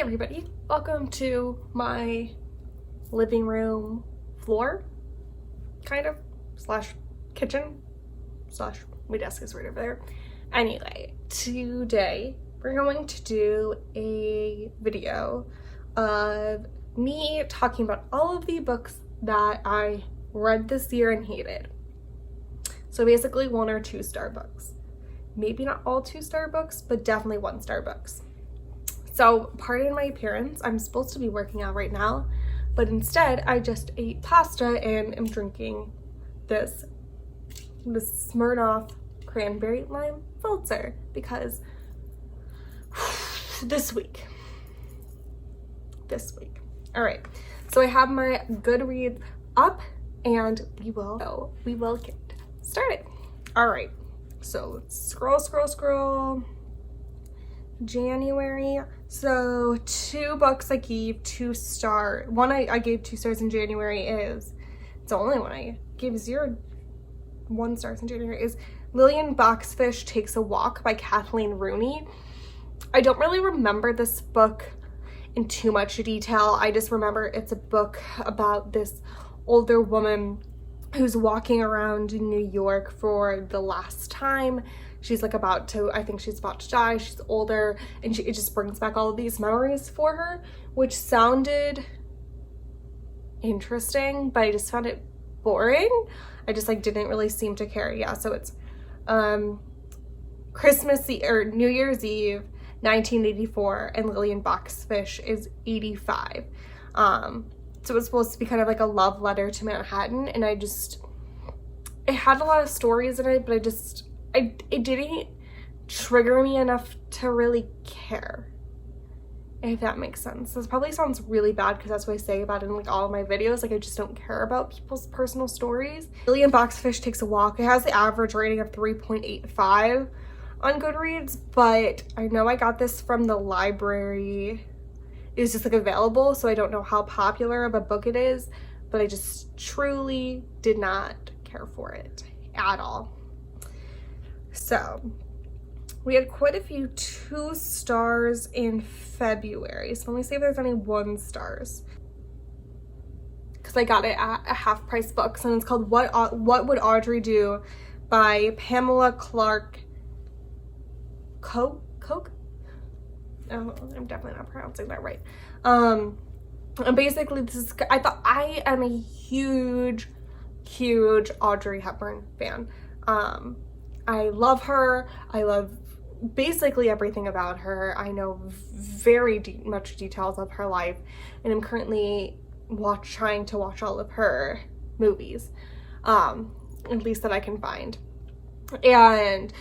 everybody, welcome to my living room floor, kind of, slash kitchen, slash my desk is right over there. Anyway, today we're going to do a video of me talking about all of the books that I read this year and hated. So basically 1 or 2 star books. Maybe not all 2-star books, but definitely 1-star books. So pardon my appearance, I'm supposed to be working out right now, but instead I just ate pasta and am drinking this Smirnoff cranberry lime seltzer because this week. All right, so I have my Goodreads up and we will get started. All right, so let's scroll. January. So 2 books I gave 2 stars. One I gave 2 stars in January is, it's the only one I gave 1 star in January, is Lillian Boxfish Takes a Walk by Kathleen Rooney. I don't really remember this book in too much detail. I just remember it's a book about this older woman who's walking around in New York for the last time. She's like I think she's about to die. She's older and it just brings back all of these memories for her, which sounded interesting, but I just found it boring. I just didn't really seem to care. Yeah, so it's Christmas or New Year's Eve 1984 and Lillian Boxfish is 85. So it's supposed to be kind of like a love letter to Manhattan, and it had a lot of stories in it, but it didn't trigger me enough to really care, if that makes sense. This probably sounds really bad because that's what I say about it in all of my videos. I just don't care about people's personal stories. Lillian Boxfish Takes a Walk. It has the average rating of 3.85 on Goodreads, but I know I got this from the library. It was just available, so I don't know how popular of a book it is, but I just truly did not care for it at all. So we had quite a few 2 stars in February. So let me see if there's any 1 stars. Because I got it at a half price books, and it's called What Would Audrey Do by Pamela Clark Koch? Oh, I'm definitely not pronouncing that right. And basically I am a huge Audrey Hepburn fan. I love her. I love basically everything about her. I know very much details of her life, and I'm currently trying to watch all of her movies, at least that I can find. And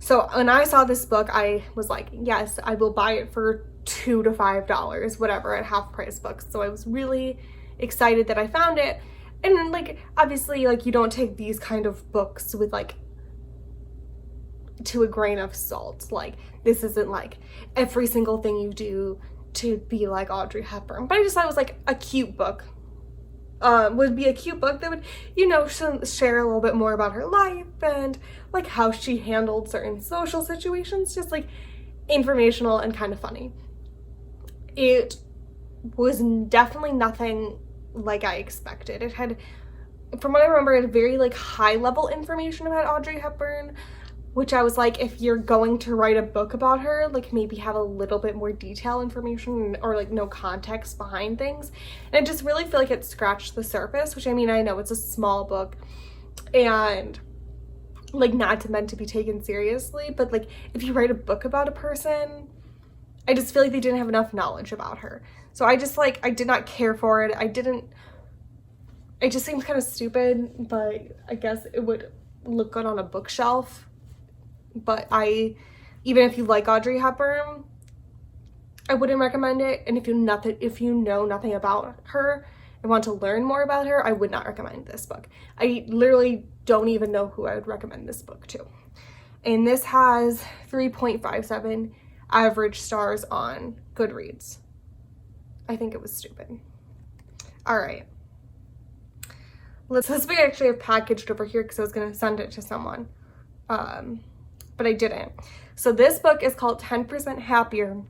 so when I saw this book, I was like, yes, I will buy it for $2 to $5, whatever, at half price books. So I was really excited that I found it. And then obviously you don't take these kind of books with to a grain of salt. This isn't every single thing you do to be like Audrey Hepburn. But I just thought it was a cute book. Would be a cute book that would, share a little bit more about her life and how she handled certain social situations, just informational and kind of funny. It was definitely nothing like I expected. It had, from what I remember, it had very high level information about Audrey Hepburn, which I was if you're going to write a book about her, maybe have a little bit more detailed information or no context behind things. And I just really feel it scratched the surface, which I know it's a small book and not meant to be taken seriously, but if you write a book about a person, I just feel they didn't have enough knowledge about her. So I just I did not care for it. It just seems kind of stupid, but I guess it would look good on a bookshelf. But even if you like Audrey Hepburn, I wouldn't recommend it. And if you know nothing about her and want to learn more about her, I would not recommend this book. I literally don't even know who I would recommend this book to. And this has 3.57 average stars on Goodreads. I think it was stupid. All right. This book I actually have packaged over here because I was going to send it to someone. But I didn't. So this book is called 10% Happier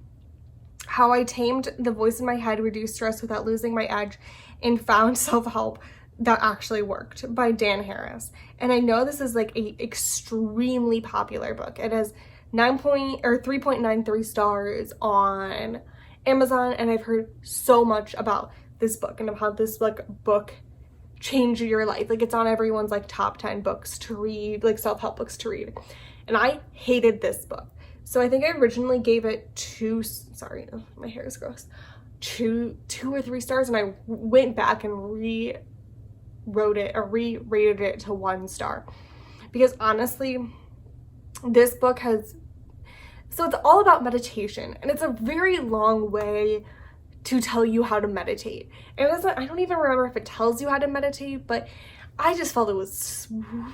How I Tamed the Voice in My Head, Reduced Stress Without Losing My Edge, and Found Self-Help That Actually Worked by Dan Harris. And I know this is like a extremely popular book. It has 3.93 stars on Amazon, and I've heard so much about this book and about this like book change your life. Like it's on everyone's like top 10 books to read, like self-help books to read. And I hated this book. So I think I originally gave it sorry, my hair is gross, two or 3 stars, and I went back and rewrote it or re-rated it to 1 star. Because honestly, this book so it's all about meditation, and it's a very long way to tell you how to meditate. And I don't even remember if it tells you how to meditate, but I just felt it was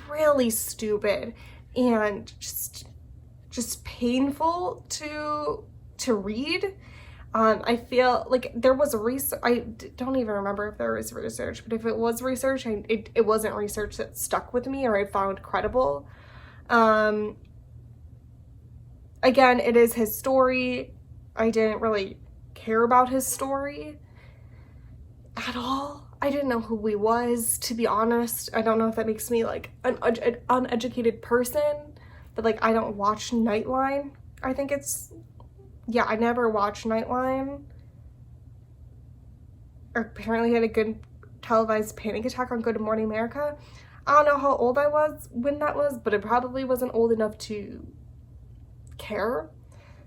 really stupid and just painful to read. I feel like there was research. I don't even remember if there was research, but if it was research, it wasn't research that stuck with me or I found credible. Again, it is his story. I didn't really care about his story at all. I didn't know who he was, to be honest. I don't know if that makes me like an uneducated person, but like I don't watch Nightline. I think yeah, I never watched Nightline. Or apparently had a good televised panic attack on Good Morning America. I don't know how old I was when that was, but it probably wasn't old enough to care.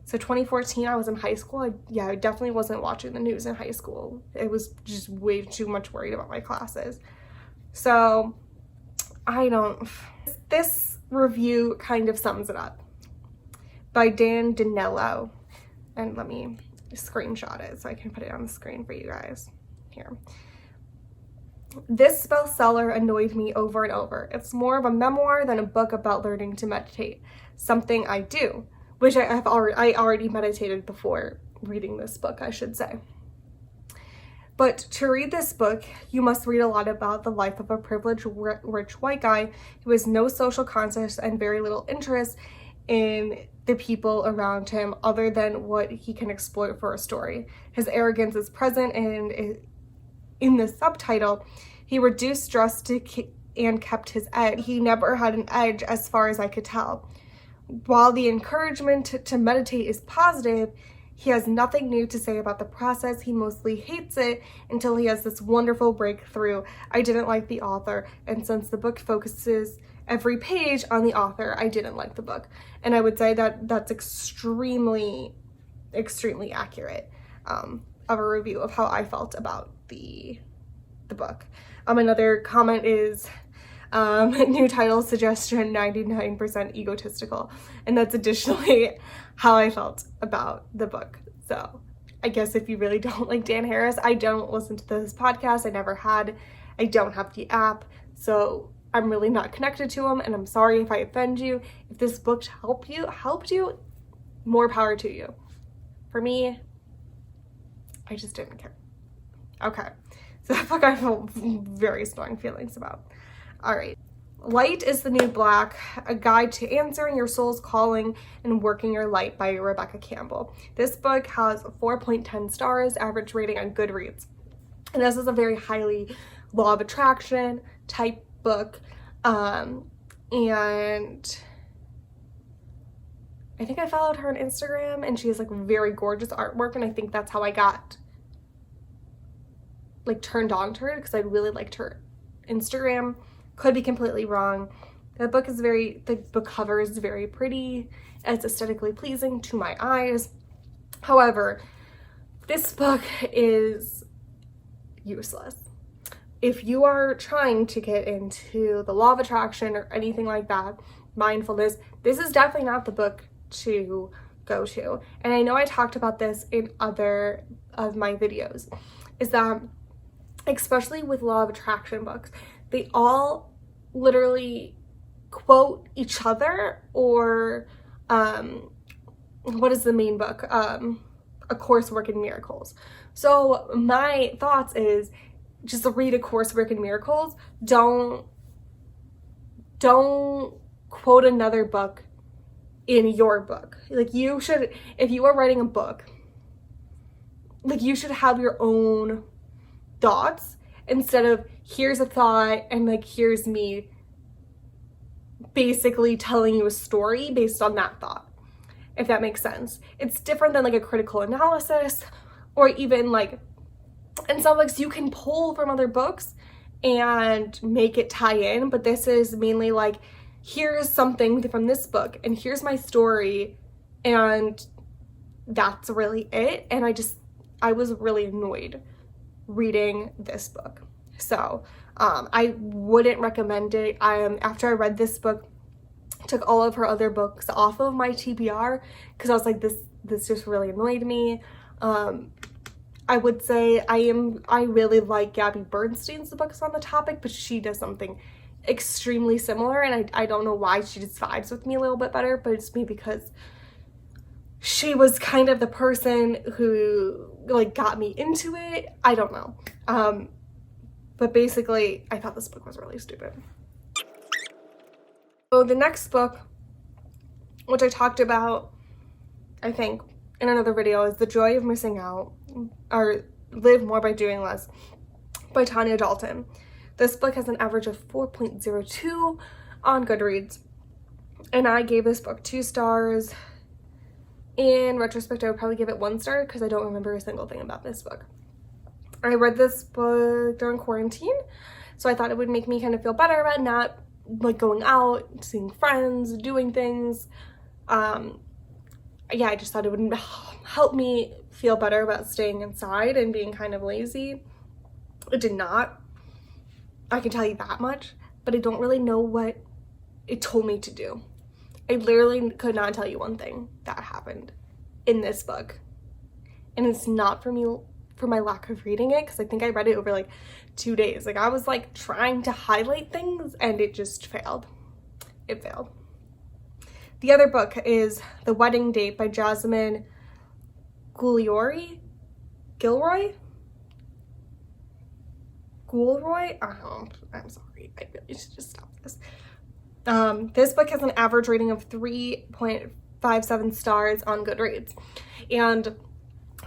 So 2014, I was in high school. I definitely wasn't watching the news in high school. It was just way too much worried about my classes. So this review kind of sums it up. By Dan Danello. And let me screenshot it so I can put it on the screen for you guys. Here. This bestseller annoyed me over and over. It's more of a memoir than a book about learning to meditate. Something I do. Which I already meditated before reading this book, I should say. But to read this book, you must read a lot about the life of a privileged rich white guy who has no social context and very little interest in the people around him other than what he can exploit for a story. His arrogance is present, and in the subtitle, he reduced stress and kept his edge. He never had an edge as far as I could tell. While the encouragement to meditate is positive, he has nothing new to say about the process. He mostly hates it until he has this wonderful breakthrough. I didn't like the author, and since the book focuses every page on the author, I didn't like the book. And I would say that that's extremely, extremely accurate of a review of how I felt about the book. Another comment is, new title suggestion, 99% egotistical. And that's additionally how I felt about the book. So I guess if you really don't like Dan Harris, I don't listen to this podcast. I don't have the app. So I'm really not connected to him, and I'm sorry if I offend you. If this book helped you, more power to you. For me, I just didn't care. Okay. So that book I feel very strong feelings about. All right. Light is the New Black, a guide to answering your soul's calling and working your light by Rebecca Campbell. This book has 4.10 stars, average rating on Goodreads. And this is a very highly law of attraction type book. And I think I followed her on Instagram, and she has like very gorgeous artwork, and I think that's how I got like turned on to her, because I really liked her Instagram. Could be completely wrong. The book cover is very pretty. It's aesthetically pleasing to my eyes. However, this book is useless. If you are trying to get into the law of attraction or anything like that, mindfulness, this is definitely not the book to go to. And I know I talked about this in other of my videos, is that especially with law of attraction books, they all literally quote each other, or what is the main book? A Course Work in Miracles. So my thoughts is just read A Course Work in Miracles. Don't quote another book in your book. Like, you should, if you are writing a book, like, you should have your own thoughts instead of here's a thought and like here's me basically telling you a story based on that thought, if that makes sense. It's different than like a critical analysis, or even like in some books you can pull from other books and make it tie in, but this is mainly like, here's something from this book and here's my story, and that's really it. And I was really annoyed reading this book. So I wouldn't recommend it. After I read this book, took all of her other books off of my TBR because I was like, this just really annoyed me. I would say I really like Gabby Bernstein's books on the topic, but she does something extremely similar, and I don't know why she just vibes with me a little bit better, but it's maybe because she was kind of the person who like got me into it. I don't know. But basically I thought this book was really stupid. So the next book, which I talked about, I think, in another video, is The Joy of Missing Out, or Live More by Doing Less by Tanya Dalton. This book has an average of 4.02 on Goodreads, and I gave this book 2 stars. In retrospect, I would probably give it 1 star because I don't remember a single thing about this book. I read this book during quarantine, so I thought it would make me kind of feel better about not like going out, seeing friends, doing things. Yeah, I just thought it would help me feel better about staying inside and being kind of lazy. It did not. I can tell you that much, but I don't really know what it told me to do. I literally could not tell you one thing that happened in this book. And it's not for me, for my lack of reading it, because I think I read it over like 2 days. Like, I was like trying to highlight things and it just failed. It failed. The other book is The Wedding Date by Jasmine Gilroy? I'm sorry. I really should just stop this. This book has an average rating of 3.57 stars on Goodreads. And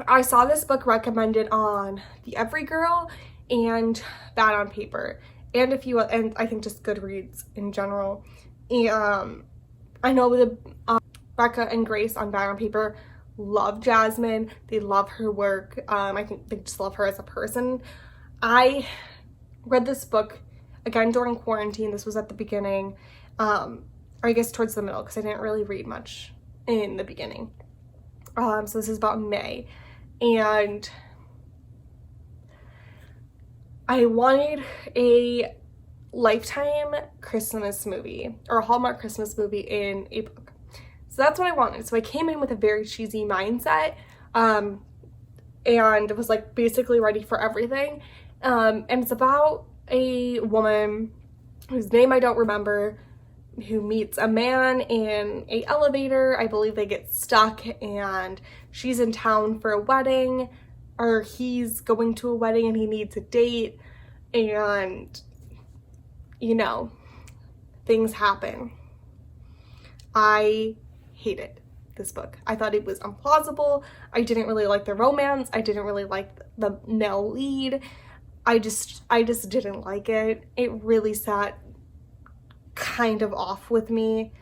I saw this book recommended on The Every Girl and Bad on Paper, and I think just Goodreads in general. And I know the Becca and Grace on Bad on Paper love Jasmine. They love her work. I think they just love her as a person. I read this book again during quarantine. This was at the beginning, or I guess towards the middle, because I didn't really read much in the beginning. So this is about May, and I wanted a Lifetime Christmas movie, or a Hallmark Christmas movie in a book. So that's what I wanted. So I came in with a very cheesy mindset, and was like basically ready for everything. And it's about a woman whose name I don't remember, who meets a man in an elevator. I believe they get stuck, and she's in town for a wedding, or he's going to a wedding and he needs a date, and you know, things happen. I hated this book. I thought it was implausible. I didn't really like the romance. I didn't really like the male lead. I just didn't like it. It really sat kind of off with me.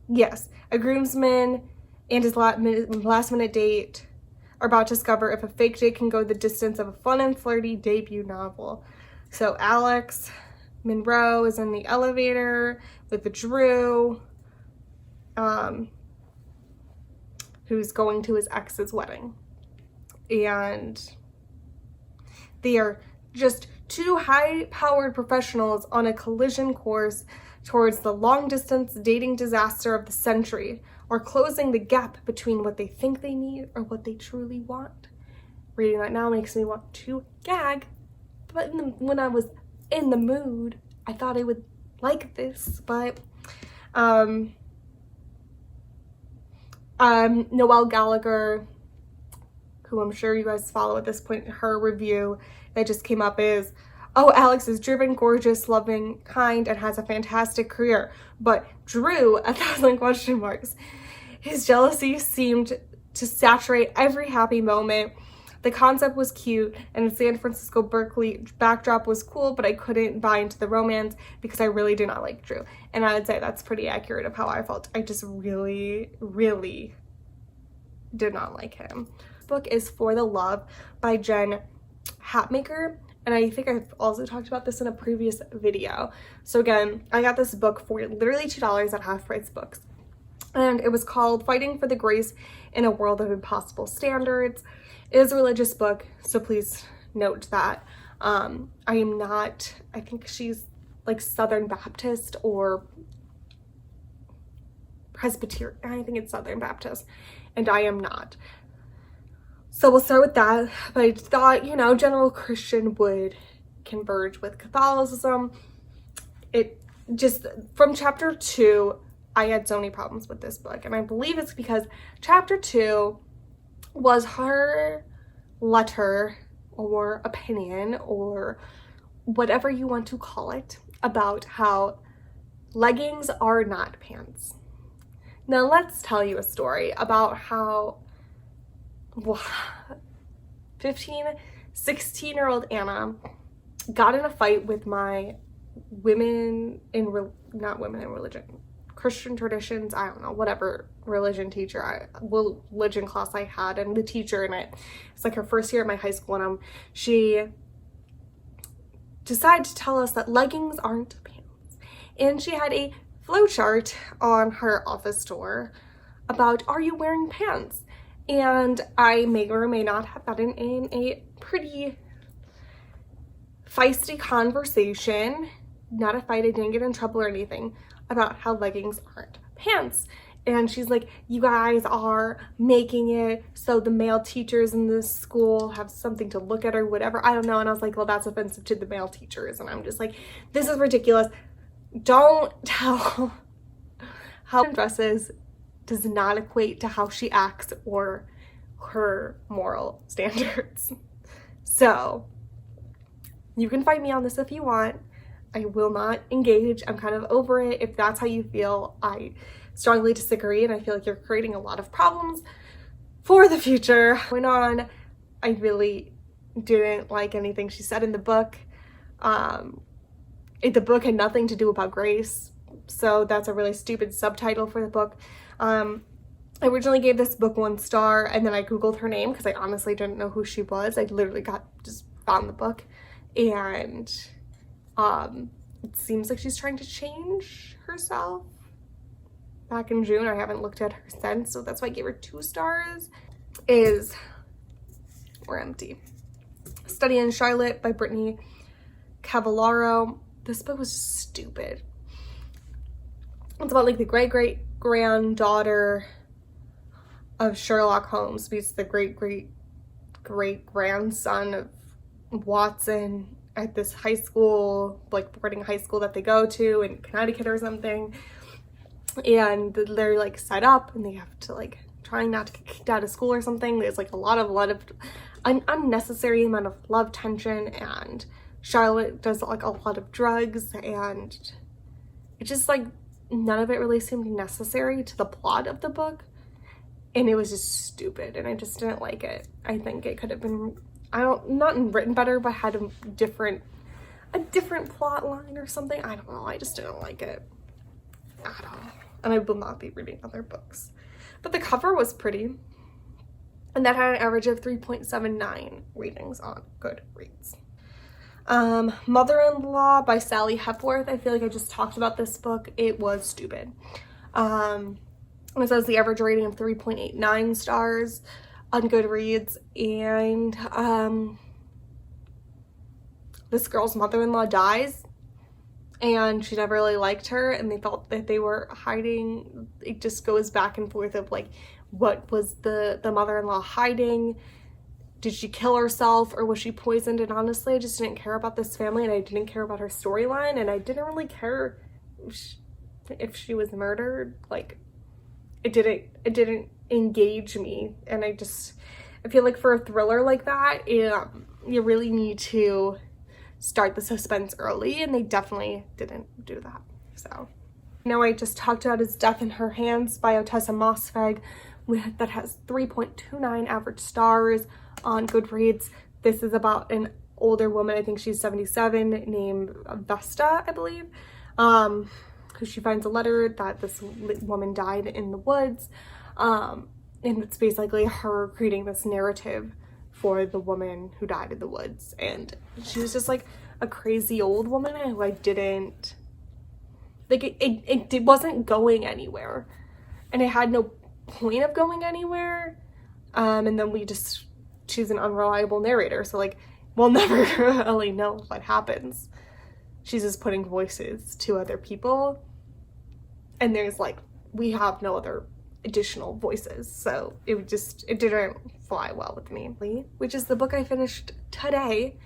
Yes, a groomsman and his last minute date are about to discover if a fake date can go the distance of a fun and flirty debut novel. So Alex Monroe is in the elevator with Drew, who's going to his ex's wedding. And they are just 2 high-powered professionals on a collision course towards the long-distance dating disaster of the century, or closing the gap between what they think they need or what they truly want. Reading that now makes me want to gag, but when I was in the mood, I thought I would like this. But Noelle Gallagher, who I'm sure you guys follow at this point, her review that just came up is, oh, Alex is driven, gorgeous, loving, kind, and has a fantastic career. But Drew, 1,000 question marks. His jealousy seemed to saturate every happy moment. The concept was cute, and the San Francisco Berkeley backdrop was cool, but I couldn't buy into the romance because I really do not like Drew. And I would say that's pretty accurate of how I felt. I just really, really did not like him. This book is For the Love by Jen Hatmaker, and I think I've also talked about this in a previous video. So again, I got this book for literally $2 at Half Price Books, and it was called Fighting for the Grace in a World of Impossible Standards. It is a religious book, so please note that. I am not, I think she's like Southern Baptist or Presbyterian. I think it's Southern Baptist, and I am not. So we'll start with that. But I thought, you know, general Christian would converge with Catholicism. It just, from chapter 2, I had so many problems with this book, and I believe it's because chapter 2 was her letter or opinion or whatever you want to call it about how leggings are not pants. Now let's tell you a story about how 16-year-old Anna got in a fight with my Christian traditions, I don't know, whatever religion class I had, and the teacher in it, it's like her first year at my high school, and she decided to tell us that leggings aren't pants. And she had a flowchart on her office door about, are you wearing pants? And I may or may not have gotten in a pretty feisty conversation, not a fight, I didn't get in trouble or anything, about how leggings aren't pants. And she's like, you guys are making it so the male teachers in this school have something to look at or whatever. I don't know. And I was like, well, that's offensive to the male teachers. And I'm just like, this is ridiculous. Don't tell how dresses does not equate to how she acts or her moral standards. So you can fight me on this if you want. I will not engage. I'm kind of over it. If that's how you feel, I strongly disagree, and I feel like you're creating a lot of problems for the future. Went on, I really didn't like anything she said in the book. The book had nothing to do about grace, so that's a really stupid subtitle for the book. I originally gave this book 1 star, and then I googled her name because I honestly didn't know who she was. I literally just found the book, and it seems like she's trying to change herself. Back in June, I haven't looked at her since, so that's why I gave her 2 stars. We're empty. Study in Charlotte by Brittany Cavallaro. This book was stupid. It's about like the great-great-granddaughter of Sherlock Holmes meets the great-great-great-grandson of Watson at this high school, like boarding high school that they go to in Connecticut or something. And they're like set up and they have to like trying not to get kicked out of school or something. There's like a lot of an unnecessary amount of love tension, and Charlotte does like a lot of drugs, and it just like none of it really seemed necessary to the plot of the book, and it was just stupid, and I just didn't like it. I think it could have been, not written better, but had a different plot line or something. I don't know. I just didn't like it at all. And I will not be reading other books. But the cover was pretty. And that had an average of 3.79 ratings on Goodreads. Mother-in-Law by Sally Hepworth. I feel like I just talked about this book. It was stupid. It says the average rating of 3.89 stars on Goodreads, and this girl's mother-in-law dies, and she never really liked her, and they felt that they were hiding. It just goes back and forth of like, what was the mother-in-law hiding? Did she kill herself, or was she poisoned? And honestly, I just didn't care about this family, and I didn't care about her storyline, and I didn't really care if she was murdered. Like, it didn't engage me, and I feel like for a thriller like that, you really need to start the suspense early, and they definitely didn't do that. So, I just talked about is Death in Her Hands by Ottessa Mossfegh, that has 3.29 average stars on Goodreads. This is about an older woman, I think she's 77, named Vesta, I believe, who she finds a letter that this woman died in the woods. And it's basically her creating this narrative for the woman who died in the woods. And she was just like a crazy old woman who I didn't, like, it wasn't going anywhere. And it had no point of going anywhere. And then she's an unreliable narrator. So like, we'll never really know what happens. She's just putting voices to other people. And there's like, we have no other additional voices. So it didn't fly well with me. Which is the book I finished today,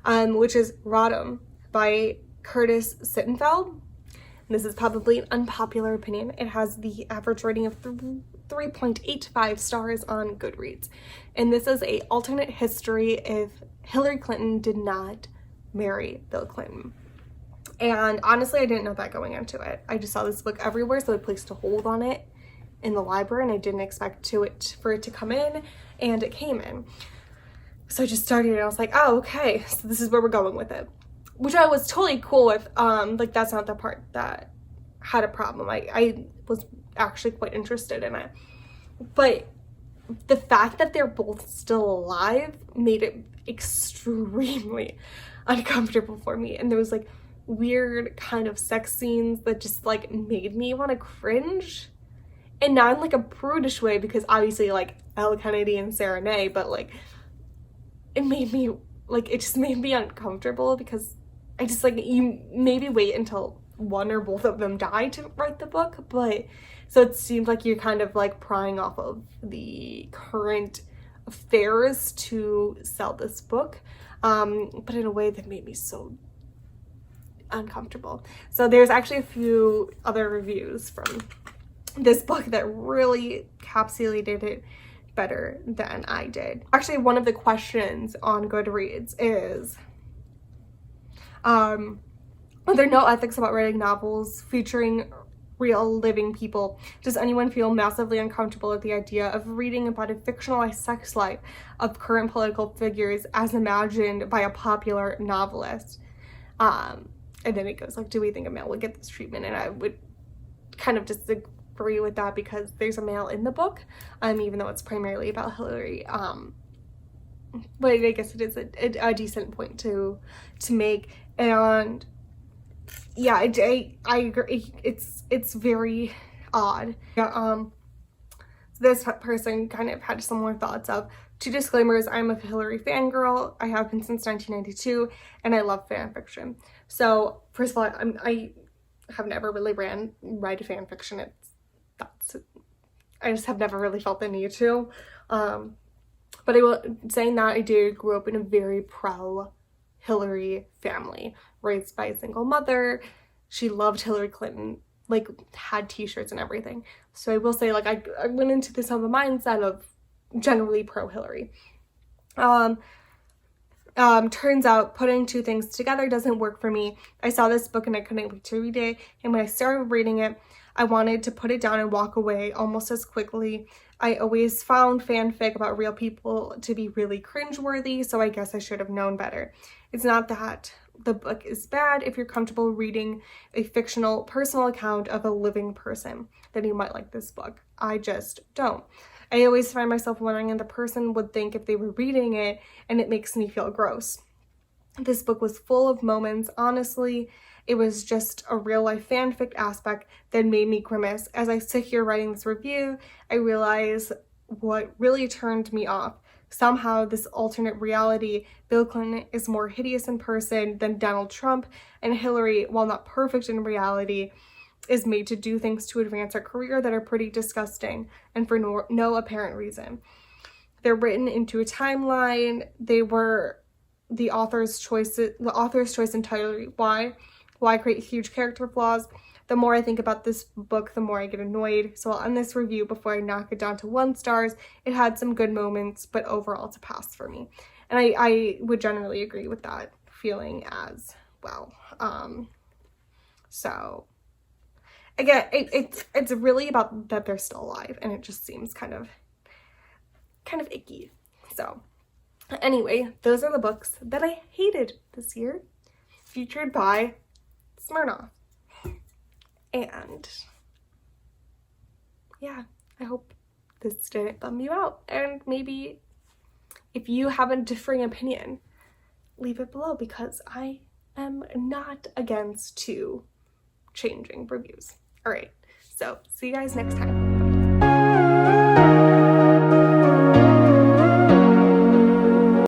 which is Rottum by Curtis Sittenfeld. And this is probably an unpopular opinion. It has the average rating of 3.85 stars on Goodreads. And this is a alternate history if Hillary Clinton did not marry Bill Clinton. And honestly, I didn't know that going into it. I just saw this book everywhere, so I placed a hold on it in the library, and I didn't expect for it to come in, and it came in. So I just started it, and I was like, oh, okay, so this is where we're going with it. Which I was totally cool with. Like, that's not the part that had a problem. I was actually quite interested in it. But the fact that they're both still alive made it extremely uncomfortable for me. And there was like weird kind of sex scenes that just like made me want to cringe. And not in like a prudish way, because obviously like Elle Kennedy and Sarah Nay, but like it just made me uncomfortable, because I just like, you maybe wait until one or both of them die to write the book, but so it seemed like you're kind of like prying off of the current affairs to sell this book, but in a way that made me so uncomfortable. So there's actually a few other reviews from this book that really encapsulated it better than I did. Actually, one of the questions on Goodreads is, are there no ethics about writing novels featuring real living people? Does anyone feel massively uncomfortable at the idea of reading about a fictionalized sex life of current political figures as imagined by a popular novelist? And then it goes like, do we think a male would get this treatment? And I would kind of disagree with that, because there's a male in the book, even though it's primarily about Hillary. But I guess it is a decent point to make. And yeah, I agree. It's very odd. Yeah, this person kind of had similar thoughts of, 2 disclaimers, I'm a Hillary fangirl. I have been since 1992, and I love fan fiction. So first of all, I have never really read a fan fiction. I just have never really felt the need to. But saying that, I grew up in a very pro-Hillary family, raised by a single mother. She loved Hillary Clinton, like had t-shirts and everything. So I will say, like, I went into this on the mindset of generally pro-Hillary. Turns out putting 2 things together doesn't work for me. I saw this book and I couldn't wait to read it. And when I started reading it, I wanted to put it down and walk away almost as quickly. I always found fanfic about real people to be really cringeworthy, so I guess I should have known better. It's not that the book is bad if you're comfortable reading a fictional personal account of a living person, then you might like this book. I just don't. I always find myself wondering what the person would think if they were reading it, and it makes me feel gross. This book was full of moments, honestly. It was just a real life fanfic aspect that made me grimace. As I sit here writing this review, I realize what really turned me off. Somehow this alternate reality, Bill Clinton is more hideous in person than Donald Trump, and Hillary, while not perfect in reality, is made to do things to advance her career that are pretty disgusting and for no apparent reason. They're written into a timeline. They were the author's choice entirely. Why create huge character flaws? The more I think about this book, the more I get annoyed. So I'll end this review before I knock it down to 1 star. It had some good moments, but overall it's a pass for me. And I would generally agree with that feeling as well. So, again, it's really about that they're still alive, and it just seems kind of icky. So anyway, those are the books that I hated this year, featured by Smirnoff. And yeah, I hope this didn't bum you out, and maybe if you have a differing opinion, leave it below, because I am not against to changing reviews. All right, so see you guys next time.